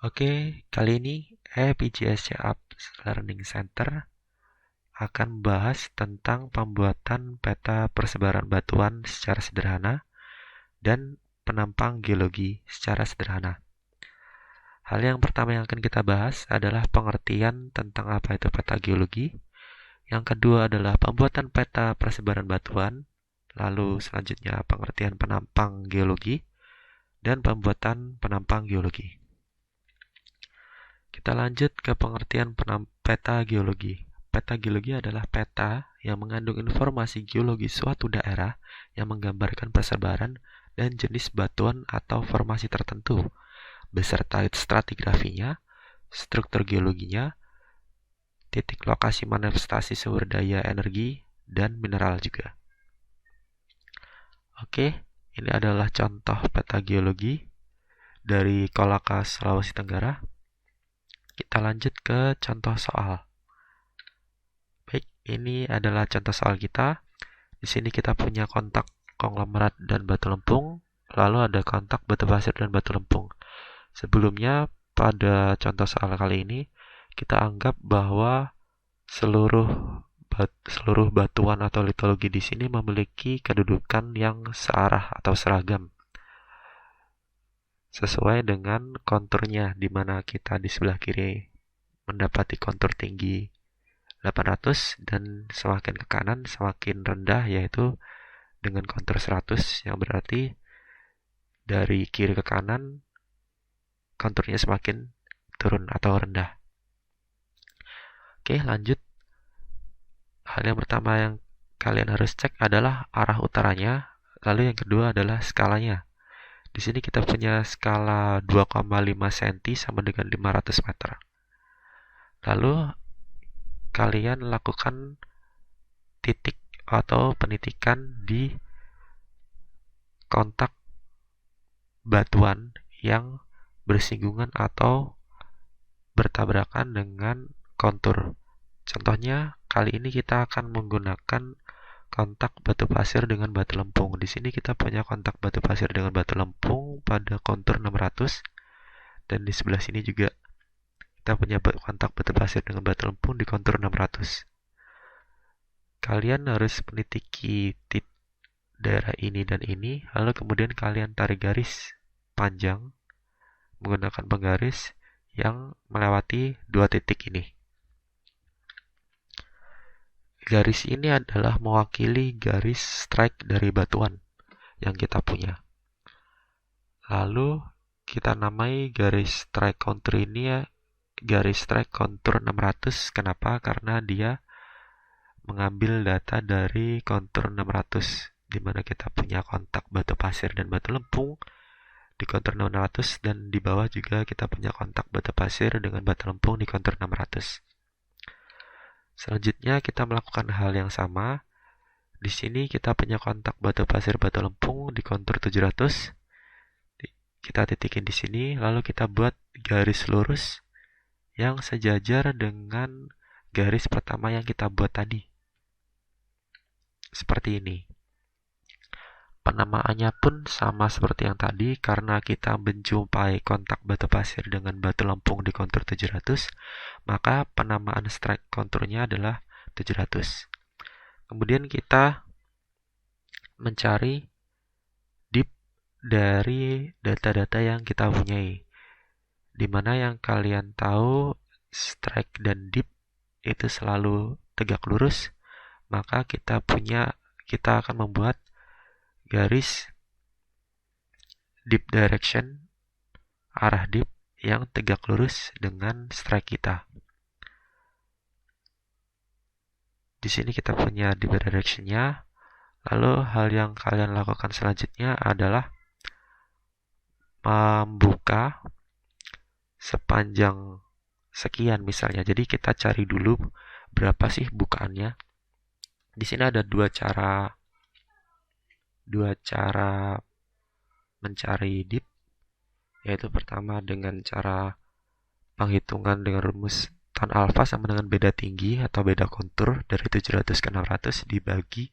Oke, kali ini PJSC Apps Learning Center akan membahas tentang pembuatan peta persebaran batuan secara sederhana dan penampang geologi secara sederhana. Hal yang pertama yang akan kita bahas adalah pengertian tentang apa itu peta geologi. Yang kedua adalah pembuatan peta persebaran batuan, lalu selanjutnya pengertian penampang geologi, dan pembuatan penampang geologi. Kita lanjut ke pengertian peta geologi. Peta geologi adalah peta yang mengandung informasi geologi suatu daerah yang menggambarkan persebaran dan jenis batuan atau formasi tertentu, beserta stratigrafinya, struktur geologinya, titik lokasi manifestasi sumber daya energi, dan mineral juga. Oke, ini adalah contoh peta geologi dari Kolaka, Sulawesi Tenggara. Kita lanjut ke contoh soal. Baik, ini adalah contoh soal kita. Di sini kita punya kontak konglomerat dan batu lempung, lalu ada kontak batu pasir dan batu lempung. Sebelumnya, pada contoh soal kali ini, kita anggap bahwa seluruh batuan atau litologi di sini memiliki kedudukan yang searah atau seragam, sesuai dengan konturnya, di mana kita di sebelah kiri mendapati kontur tinggi 800 dan semakin ke kanan semakin rendah, yaitu dengan kontur 100, yang berarti dari kiri ke kanan konturnya semakin turun atau rendah. Oke, lanjut. Hal yang pertama yang kalian harus cek adalah arah utaranya, lalu yang kedua adalah skalanya. Di sini kita punya skala 2,5 cm sama dengan 500 meter. Lalu kalian lakukan titik atau penitikan di kontak batuan yang bersinggungan atau bertabrakan dengan kontur. Contohnya, kali ini kita akan menggunakan kontak batu pasir dengan batu lempung. Di sini kita punya kontak batu pasir dengan batu lempung pada kontur 600, dan di sebelah sini juga kita punya kontak batu pasir dengan batu lempung di kontur 600. Kalian harus menitiki daerah ini dan ini, lalu kemudian kalian tarik garis panjang menggunakan penggaris yang melewati dua titik ini. Garis ini adalah mewakili garis strike dari batuan yang kita punya. Lalu kita namai garis strike kontur ini garis strike kontur 600. Kenapa? Karena dia mengambil data dari kontur 600, di mana kita punya kontak batu pasir dan batu lempung di kontur 600, dan di bawah juga kita punya kontak batu pasir dengan batu lempung di kontur 600. Selanjutnya kita melakukan hal yang sama. Di sini kita punya kontak batu pasir batu lempung di kontur 700. Kita titikin di sini, lalu kita buat garis lurus yang sejajar dengan garis pertama yang kita buat tadi. Seperti ini. Penamaannya pun sama seperti yang tadi, karena kita menjumpai kontak batu pasir dengan batu lempung di kontur 700, maka penamaan strike konturnya adalah 700. Kemudian kita mencari dip dari data-data yang kita punyai, di mana yang kalian tahu strike dan dip itu selalu tegak lurus, maka kita akan membuat garis dip direction, arah dip yang tegak lurus dengan strike kita. Di sini kita punya dip direction-nya. Lalu hal yang kalian lakukan selanjutnya adalah membuka sepanjang sekian misalnya. Jadi kita cari dulu berapa sih bukaannya. Di sini ada dua cara mencari dip, yaitu pertama dengan cara penghitungan dengan rumus tan alfa sama dengan beda tinggi atau beda kontur dari 700 ke 600 dibagi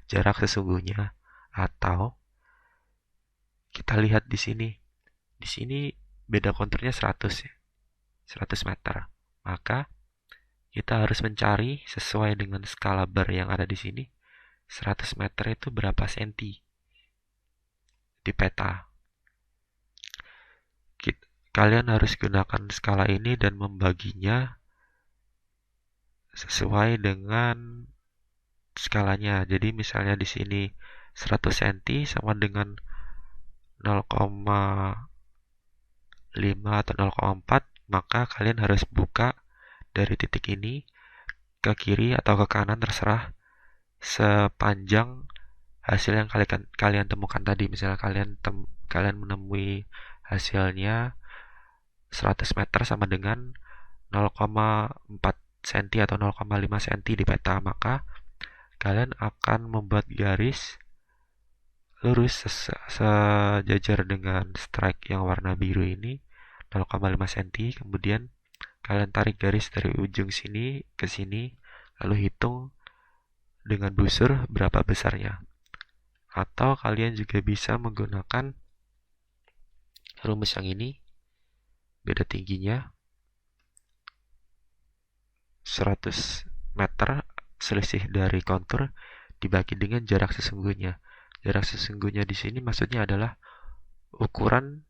jarak sesungguhnya, atau kita lihat di sini. Di sini beda konturnya 100 ya. 100 meter. Maka kita harus mencari sesuai dengan skala bar yang ada di sini. 100 meter itu berapa senti di peta. Kalian harus gunakan skala ini dan membaginya sesuai dengan skalanya. Jadi misalnya di sini 100 cm sama dengan 0,5 atau 0,4, maka kalian harus buka dari titik ini ke kiri atau ke kanan terserah sepanjang hasil yang kalian temukan tadi. Misalnya kalian menemui hasilnya 100 meter sama dengan 0,4 cm atau 0,5 cm di peta, maka kalian akan membuat garis lurus sejajar dengan strike yang warna biru ini 0,5 cm. Kemudian kalian tarik garis dari ujung sini ke sini, lalu hitung dengan busur berapa besarnya. Atau kalian juga bisa menggunakan rumus yang ini, beda tingginya 100 meter selisih dari kontur dibagi dengan jarak sesungguhnya. Jarak sesungguhnya di sini maksudnya adalah ukuran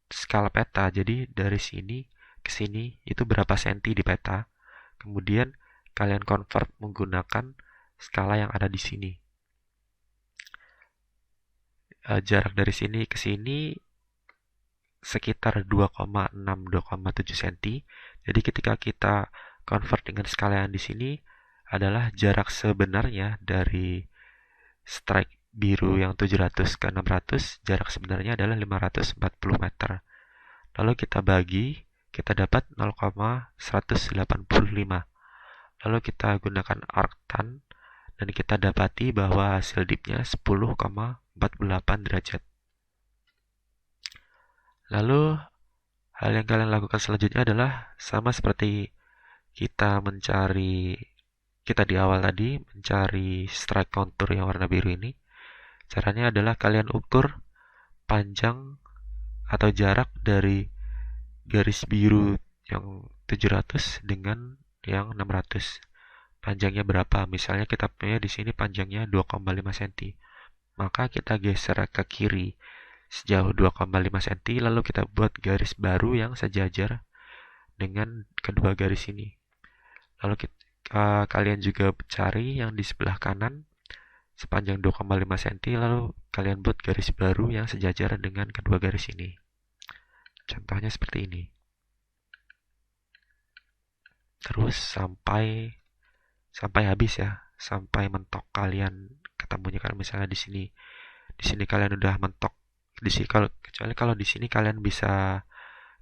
skala peta. Jadi dari sini ke sini itu berapa senti di peta. Kemudian kalian convert menggunakan skala yang ada di sini. Jarak dari sini ke sini sekitar 2,6-2,7 cm. Jadi ketika kita convert dengan skala yang di sini adalah jarak sebenarnya dari strike biru yang 700 ke 600, jarak sebenarnya adalah 540 meter. Lalu kita bagi, kita dapat 0,185. Lalu kita gunakan arctan dan kita dapati bahwa hasil dipnya 10,48 derajat. Lalu hal yang kalian lakukan selanjutnya adalah sama seperti kita di awal tadi mencari strike contour yang warna biru ini. Caranya adalah kalian ukur panjang atau jarak dari garis biru yang 700 dengan yang 600. Panjangnya berapa? Misalnya kita punya di sini panjangnya 2,5 cm. Maka kita geser ke kiri sejauh 2,5 cm, lalu kita buat garis baru yang sejajar dengan kedua garis ini. Lalu kalian juga cari yang di sebelah kanan sepanjang 2,5 cm, lalu kalian buat garis baru yang sejajar dengan kedua garis ini. Contohnya seperti ini. Terus sampai habis ya, sampai mentok kalian ketemunya. Kalau misalnya di sini kalian udah mentok di sini, kecuali kalau di sini kalian bisa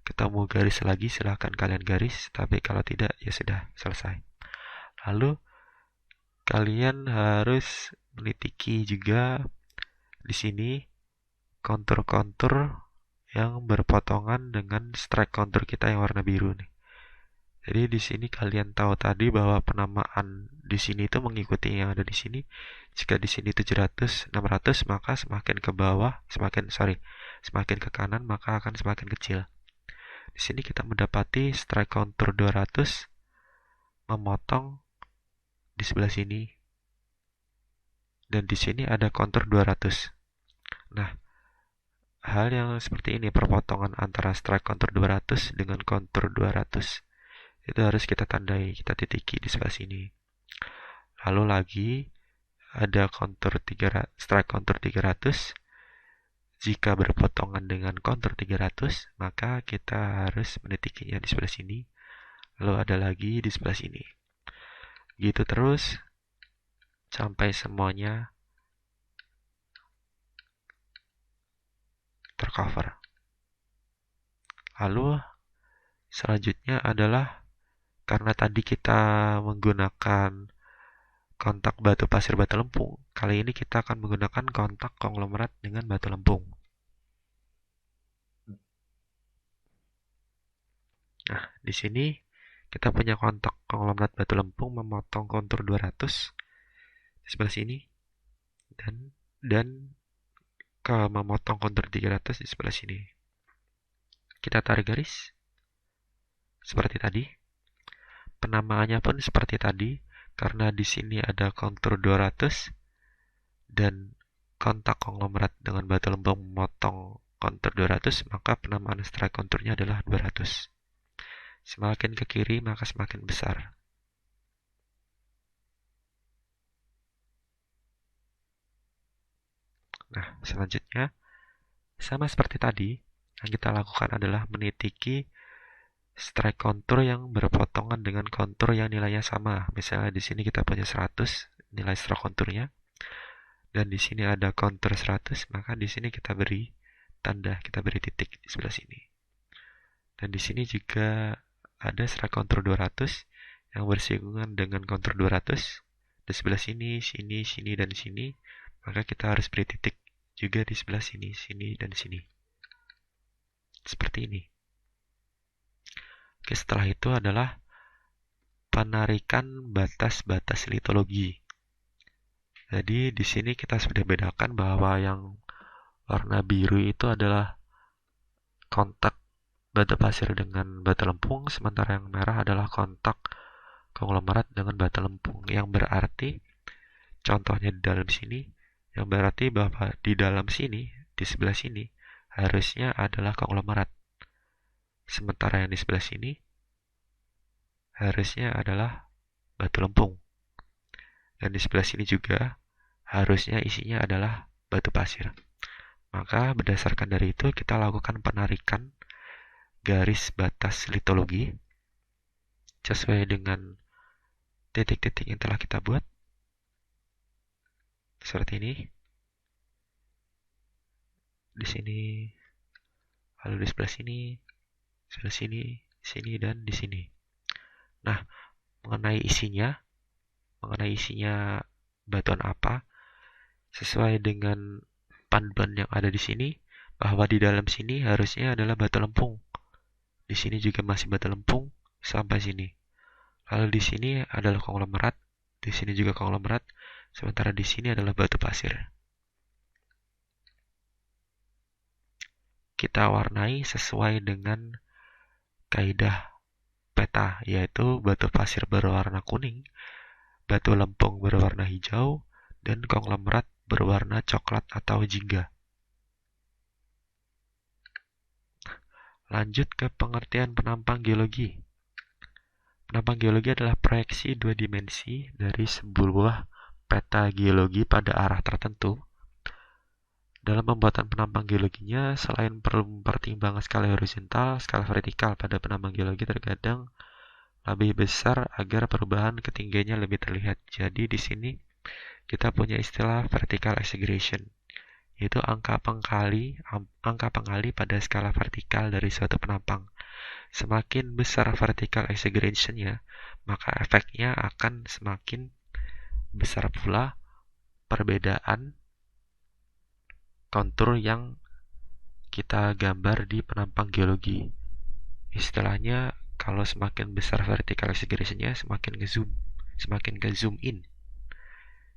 ketemu garis lagi, silahkan kalian garis, tapi kalau tidak ya sudah selesai. Lalu kalian harus menitiki juga di sini kontur-kontur yang berpotongan dengan strike kontur kita yang warna biru nih. Jadi di sini kalian tahu tadi bahwa penamaan di sini itu mengikuti yang ada di sini. Jika di sini 700, 600, maka semakin ke bawah, semakin ke kanan maka akan semakin kecil. Di sini kita mendapati strike contour 200 memotong di sebelah sini. Dan di sini ada contour 200. Nah, hal yang seperti ini, perpotongan antara strike contour 200 dengan contour 200, itu harus kita tandai, kita titiki di sebelah sini. Lalu lagi ada strike contour 300. Jika berpotongan dengan contour 300, maka kita harus menitikinya di sebelah sini. Lalu ada lagi di sebelah sini. Gitu terus sampai semuanya tercover. Lalu selanjutnya adalah karena tadi kita menggunakan kontak batu pasir batu lempung, kali ini kita akan menggunakan kontak konglomerat dengan batu lempung. Nah, di sini kita punya kontak konglomerat batu lempung memotong kontur 200 di sebelah sini dan memotong kontur 300 di sebelah sini. Kita tarik garis seperti tadi. Penamaannya pun seperti tadi, karena di sini ada kontur 200 dan kontak konglomerat dengan batu lempung memotong kontur 200, maka penamaan strike konturnya adalah 200. Semakin ke kiri maka semakin besar. Nah, selanjutnya sama seperti tadi, yang kita lakukan adalah menitiki strike kontur yang berpotongan dengan kontur yang nilainya sama. Misalnya di sini kita punya 100 nilai strike konturnya, dan di sini ada kontur 100, maka di sini kita beri tanda, kita beri titik di sebelah sini. Dan di sini juga ada strike kontur 200 yang bersinggungan dengan kontur 200 di sebelah sini, sini, sini, dan sini. Maka kita harus beri titik juga di sebelah sini, sini, dan sini. Seperti ini. Oke, setelah itu adalah penarikan batas-batas litologi. Jadi di sini kita sudah bedakan bahwa yang warna biru itu adalah kontak batu pasir dengan batu lempung, sementara yang merah adalah kontak konglomerat dengan batu lempung, yang berarti contohnya di dalam sini, yang berarti bahwa di dalam sini, di sebelah sini harusnya adalah konglomerat, sementara yang di sebelah sini harusnya adalah batu lempung, dan di sebelah sini juga harusnya isinya adalah batu pasir. Maka berdasarkan dari itu kita lakukan penarikan garis batas litologi sesuai dengan titik-titik yang telah kita buat. Seperti ini. Di sini, lalu di sebelah sini, sini, dan di sini. Nah, mengenai isinya batuan apa, sesuai dengan panduan yang ada di sini, bahwa di dalam sini harusnya adalah batu lempung. Di sini juga masih batu lempung sampai sini. Lalu di sini adalah konglomerat, di sini juga konglomerat, sementara di sini adalah batu pasir. Kita warnai sesuai dengan kaidah peta, yaitu batu pasir berwarna kuning, batu lempung berwarna hijau, dan konglomerat berwarna coklat atau jingga. Lanjut ke pengertian penampang geologi. Penampang geologi adalah proyeksi dua dimensi dari sebuah peta geologi pada arah tertentu. Dalam pembuatan penampang geologinya, selain perlu mempertimbangkan skala horizontal, skala vertikal pada penampang geologi terkadang lebih besar agar perubahan ketinggiannya lebih terlihat. Jadi di sini kita punya istilah vertical exaggeration, yaitu angka pengkali pada skala vertikal dari suatu penampang. Semakin besar vertical exaggeration-nya, maka efeknya akan semakin besar pula perbedaan kontur yang kita gambar di penampang geologi. Istilahnya, kalau semakin besar vertical exaggeration-nya, semakin ke zoom in,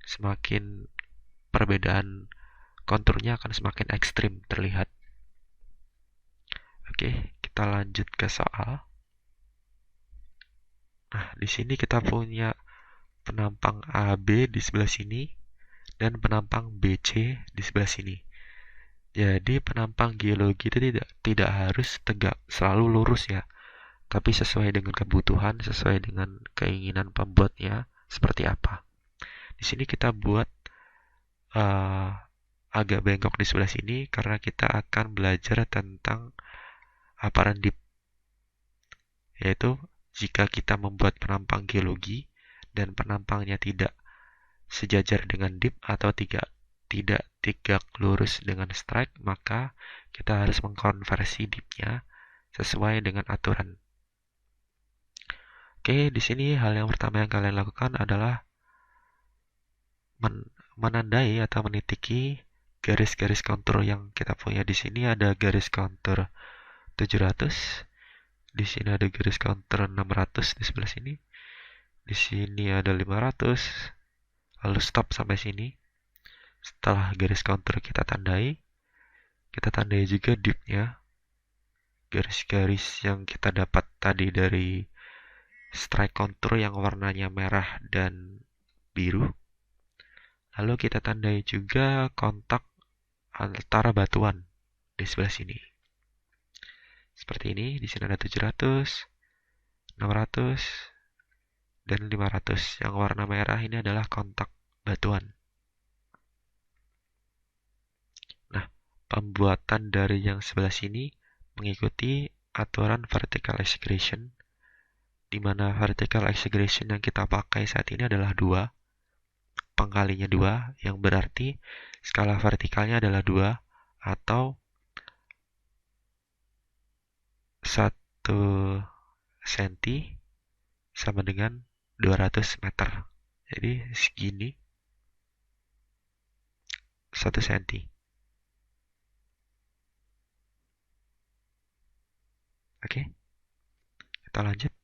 semakin perbedaan konturnya akan semakin ekstrim terlihat. Oke, kita lanjut ke soal. Nah, di sini kita punya penampang AB di sebelah sini dan penampang BC di sebelah sini. Jadi penampang geologi itu tidak harus tegak selalu lurus ya, tapi sesuai dengan kebutuhan, sesuai dengan keinginan pembuatnya seperti apa. Di sini kita buat agak bengkok di sebelah sini karena kita akan belajar tentang aparan dip, yaitu jika kita membuat penampang geologi dan penampangnya tidak sejajar dengan dip atau tidak tegak lurus dengan strike, maka kita harus mengkonversi dipnya sesuai dengan aturan. Oke, di sini hal yang pertama yang kalian lakukan adalah menandai atau menitiki garis-garis kontur yang kita punya. Di sini ada garis kontur 700, di sini ada garis kontur 600 di sebelah sini, di sini ada 500, lalu stop sampai sini. Setelah garis kontur kita tandai, Kita tandai juga dipnya, garis-garis yang kita dapat tadi dari strike contour yang warnanya merah dan biru. Lalu kita tandai juga kontak antara batuan di sebelah sini. Seperti ini, di sini ada 700, 600, dan 500. Yang warna merah ini adalah kontak batuan. Nah, pembuatan dari yang sebelah sini mengikuti aturan vertical exaggeration, di mana vertical exaggeration yang kita pakai saat ini adalah 2, pengkalinya 2, yang berarti skala vertikalnya adalah 2, atau 1 cm sama dengan 200 meter. Jadi segini 1 cm. Oke, kita lanjut.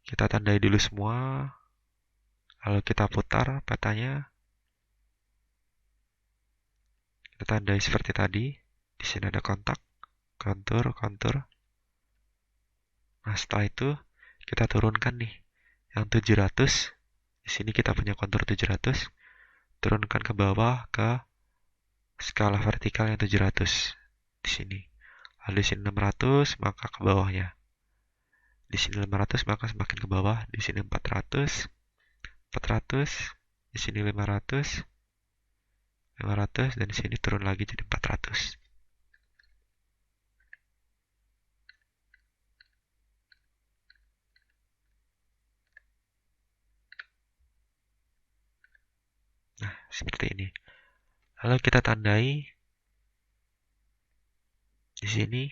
Kita tandai dulu semua, lalu kita putar petanya. Kita tandai seperti tadi. Di sini ada kontak, kontur, kontur. Nah, setelah itu kita turunkan nih yang 700. Di sini kita punya kontur 700. Turunkan ke bawah ke skala vertikal yang 700 di sini. Lalu di sini 600, maka ke bawahnya. Di sini 500, maka semakin ke bawah. Di sini 400, 400, di sini 500, 500, dan di sini turun lagi jadi 400. Nah, seperti ini. Lalu kita tandai di sini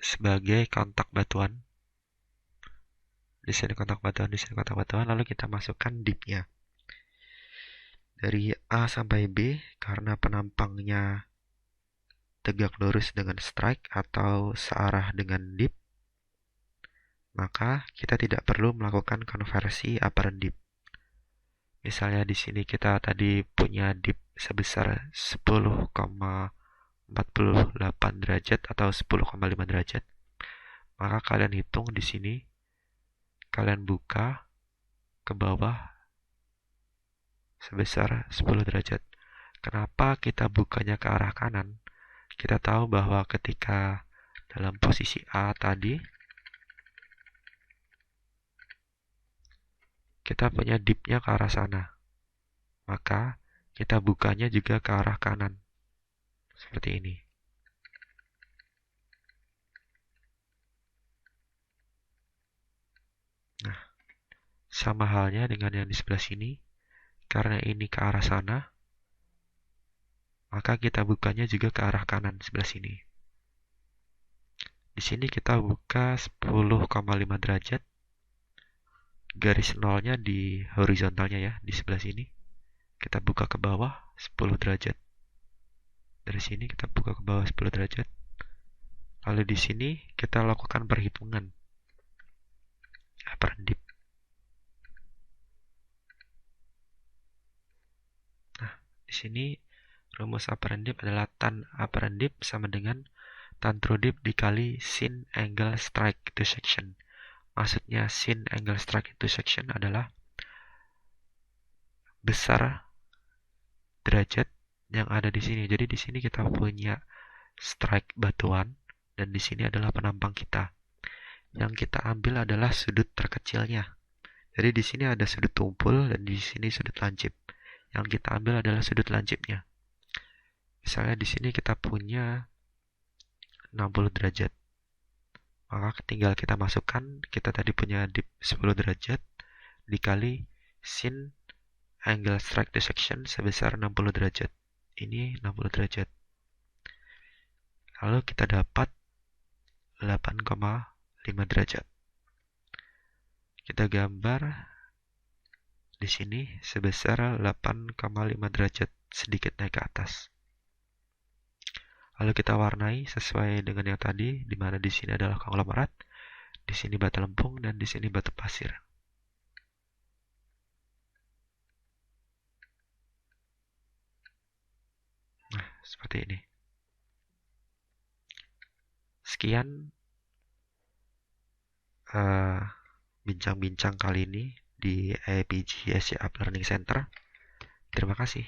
sebagai kontak batuan. Di sini kontak batuan, di sini kontak batuan. Lalu kita masukkan dipnya. Dari A sampai B, karena penampangnya tegak lurus dengan strike atau searah dengan dip, maka kita tidak perlu melakukan konversi apparent dip. Misalnya di sini kita tadi punya dip sebesar 10,48 derajat atau 10,5 derajat. Maka kalian hitung di sini, kalian buka ke bawah sebesar 10 derajat. Kenapa kita bukanya ke arah kanan? Kita tahu bahwa ketika dalam posisi A tadi, kita punya dipnya ke arah sana. Maka kita bukanya juga ke arah kanan. Seperti ini. Nah, sama halnya dengan yang di sebelah sini. Karena ini ke arah sana, maka kita bukanya juga ke arah kanan sebelah sini. Di sini kita buka 10,5 derajat. Garis nolnya di horizontalnya ya, di sebelah sini. Kita buka ke bawah 10 derajat. Dari sini kita buka ke bawah 10 derajat. Lalu di sini kita lakukan perhitungan apparent dip. Nah, di sini rumus apparent dip adalah tan apparent dip sama dengan tan true dip dikali sin angle strike to section. Maksudnya sin angle strike to section adalah besar derajat yang ada di sini. Jadi di sini kita punya strike batuan dan di sini adalah penampang kita. Yang kita ambil adalah sudut terkecilnya. Jadi di sini ada sudut tumpul dan di sini sudut lancip. Yang kita ambil adalah sudut lancipnya. Misalnya di sini kita punya 60 derajat. Maka tinggal kita masukkan, kita tadi punya dip 10 derajat dikali sin angle strike to section sebesar 60 derajat. Ini 60 derajat. Lalu kita dapat 8,5 derajat. Kita gambar di sini sebesar 8,5 derajat, sedikit naik ke atas. Lalu kita warnai sesuai dengan yang tadi, di mana di sini adalah konglomerat, di sini batu lempung, dan di sini batu pasir. Nah, seperti ini. Sekian bincang-bincang kali ini di AIPG Asia Up Learning Center. Terima kasih.